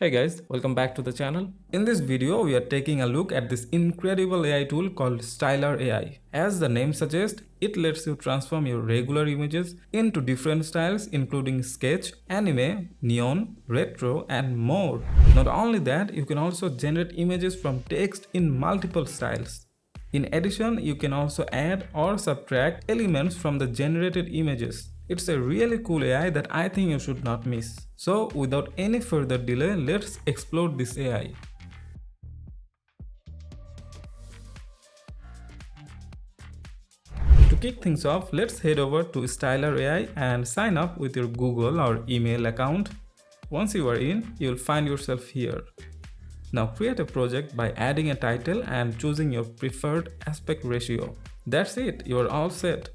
Hey guys, welcome back to the channel. In this video, we are taking a look at this incredible AI tool called Stylar AI. As the name suggests, it lets you transform your regular images into different styles including sketch, anime, neon, retro and more. Not only that, you can also generate images from text in multiple styles. In addition, you can also add or subtract elements from the generated images. It's a really cool AI that I think you should not miss. So without any further delay, let's explore this AI. To kick things off, let's head over to Stylar AI and sign up with your Google or email account. Once you are in, you'll find yourself here. Now create a project by adding a title and choosing your preferred aspect ratio. That's it, you are all set.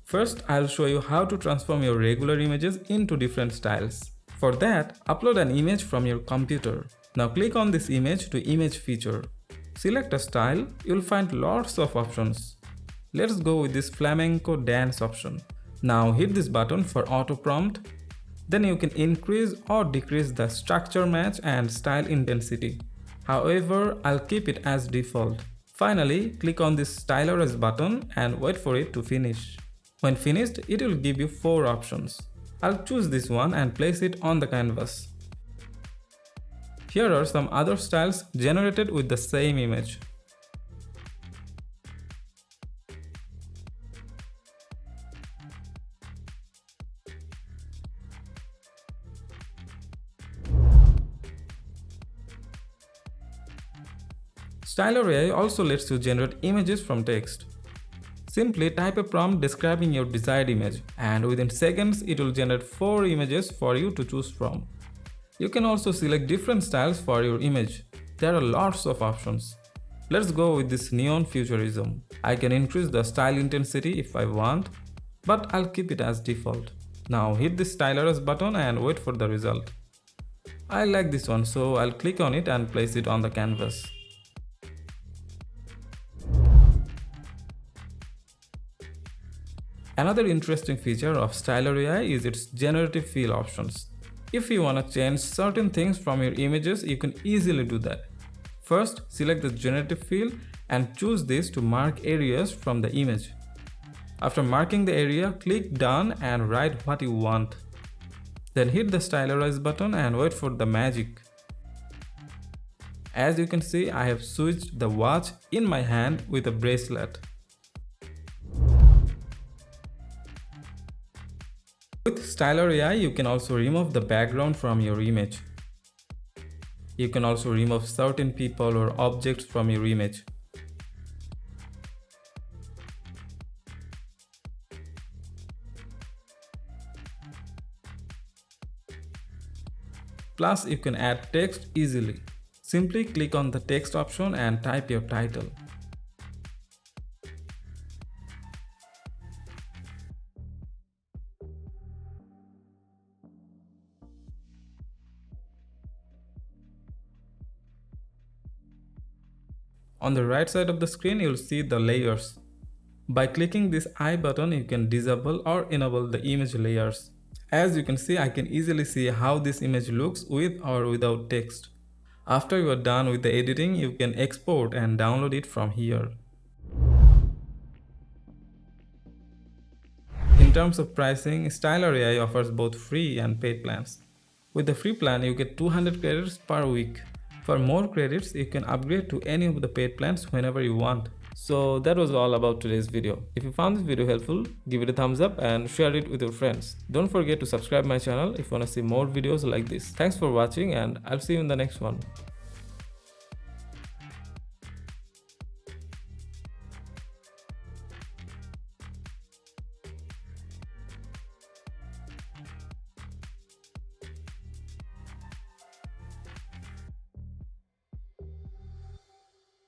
First, I'll show you how to transform your regular images into different styles. For that, upload an image from your computer. Now click on this image to image feature. Select a style, you'll find lots of options. Let's go with this flamenco dance option. Now hit this button for auto prompt. Then you can increase or decrease the structure match and style intensity. However, I'll keep it as default. Finally, click on this Stylar AI button and wait for it to finish. When finished, it will give you 4 options. I'll choose this one and place it on the canvas. Here are some other styles generated with the same image. Stylar AI also lets you generate images from text. Simply type a prompt describing your desired image, and within seconds it will generate 4 images for you to choose from. You can also select different styles for your image. There are lots of options. Let's go with this neon futurism. I can increase the style intensity if I want, but I'll keep it as default. Now hit the Stylar AI button and wait for the result. I like this one, so I'll click on it and place it on the canvas. Another interesting feature of Stylar AI is its generative fill options. If you want to change certain things from your images, you can easily do that. First, select the generative fill and choose this to mark areas from the image. After marking the area, click done and write what you want. Then hit the Stylar AI button and wait for the magic. As you can see, I have switched the watch in my hand with a bracelet. With Stylar AI, you can also remove the background from your image. You can also remove certain people or objects from your image. Plus, you can add text easily. Simply click on the text option and type your title. On the right side of the screen, you'll see the layers. By clicking this I button, you can disable or enable the image layers. As you can see, I can easily see how this image looks with or without text. After you are done with the editing, you can export and download it from here. In terms of pricing, Stylar AI offers both free and paid plans. With the free plan, you get 200 credits per week. For more credits, you can upgrade to any of the paid plans whenever you want. So that was all about today's video. If you found this video helpful, give it a thumbs up and share it with your friends. Don't forget to subscribe my channel if you want to see more videos like this. Thanks for watching and I'll see you in the next one.